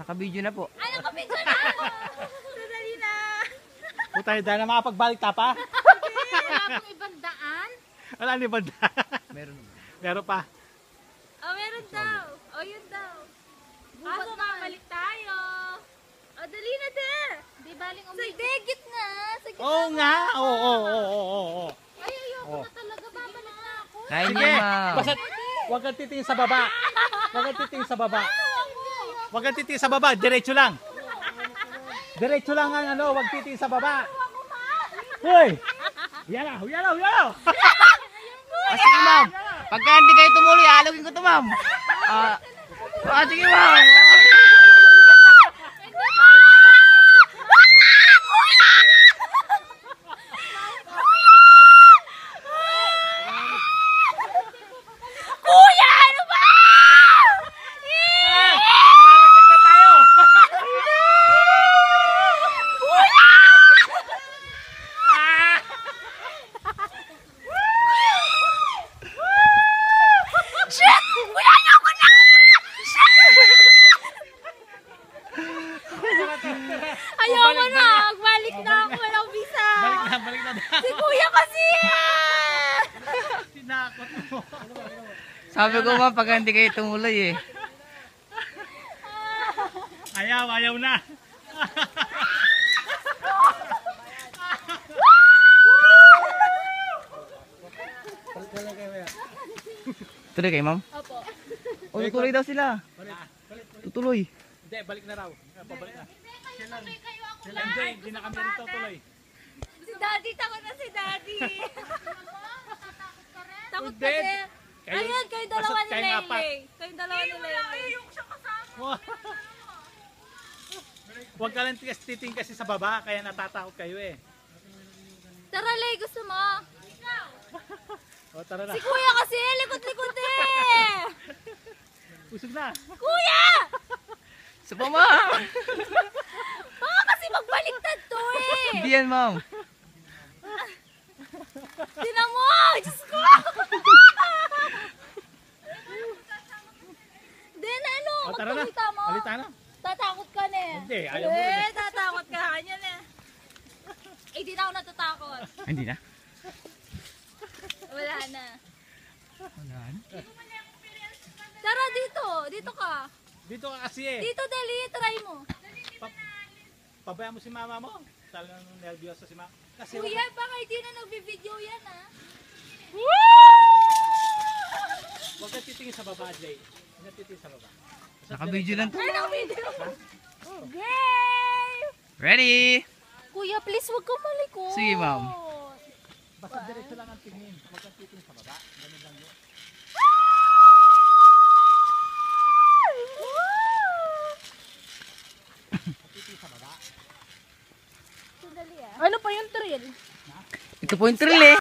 Naka-video na po. Ay, naka-video na! Sandali na! Puta, dahil na makapagbalik tapa. Wala pong ibang daan? Wala ni banda. Meron naman. Meron pa. Oh, meron daw. Oh, yun daw. Aso na, balik tayo. Oh, dali na de. Di baling umiikot. Sa degit nga. Sa gitna. Oo nga. Oo. Ay, ayoko na talaga. Babalik na ako. Kaya Sige, niyo, ma'am. basta huwag kang titingin sa baba. Huwag kang titingin sa baba. Huwag kang titingin sa baba, diretso lang. Diretso lang ang ano, huwag titingin sa baba. Hoy! Huyala. Ah, sige, ma'am. Pagka hindi kayo tumuloy, alugin ko to, ma'am. Sige, ma'am. Kuya, ano ba? Malalaglag na tayo. Shit! Kuya, ayoko na! Ayoko na! Magbalik na ako. Walang visa. Balik na. Si kuya kasi! Sinakot mo. Sabi ko, ma'am, pagka hindi kayo tumuloy, eh. Ayaw na. Tuloy kayo, ma'am? Opo. O, tutuloy daw sila. Tutuloy. Hindi, balik na raw. Pabalik na. Tuloy kayo ako Sila hindi na kami rin tutuloy. Si Daddy, takot na si Daddy. Takot Hindi. kasi. Ayan, kayo dalawa basta't ni kayong apat. Lele. Kayong dalawa ni Lele. Huwag ka lang titing kasi sa baba, kaya natatakot kayo eh. Tara, Lele, gusto mo? O, tara na. Si kuya kasi, likod-likod eh. Usog na. Kuya! Supo, ma'am. Baka kasi magbaliktad to eh. Hindi yan, ma'am. Tinan mo! Diyos ko! Then ano, O, tara na. magpalita mo. Halita na. Tatakot ka na eh. Hindi, ayaw mo rin eh. Tatakot ka. Ganyan eh. Eh, di na ako natatakot. Hindi na. Wala na. Wala na. Tara dito. Dito ka. Dito ka kasi eh. Dito, Dali. Try mo. Pabayaan mo si mama mo. Talagang nervyoso si mama. Kasi Kuya, baka hindi na nagbi-video yan ah. huwag ka titingin sa baba, Jay. Huwag ka titingin sa baba. Naka-video lang to. Ay, naka-video. Yay! Ready? Kuya, please wag kang malikot. Sige, ma'am. Basta diretso lang ang tingin. Huwag ka titingin sa baba. Ganun lang yun. Titingin sa baba. Sandali ah. Ano pa yung thrill? Ito po yung thrill, eh.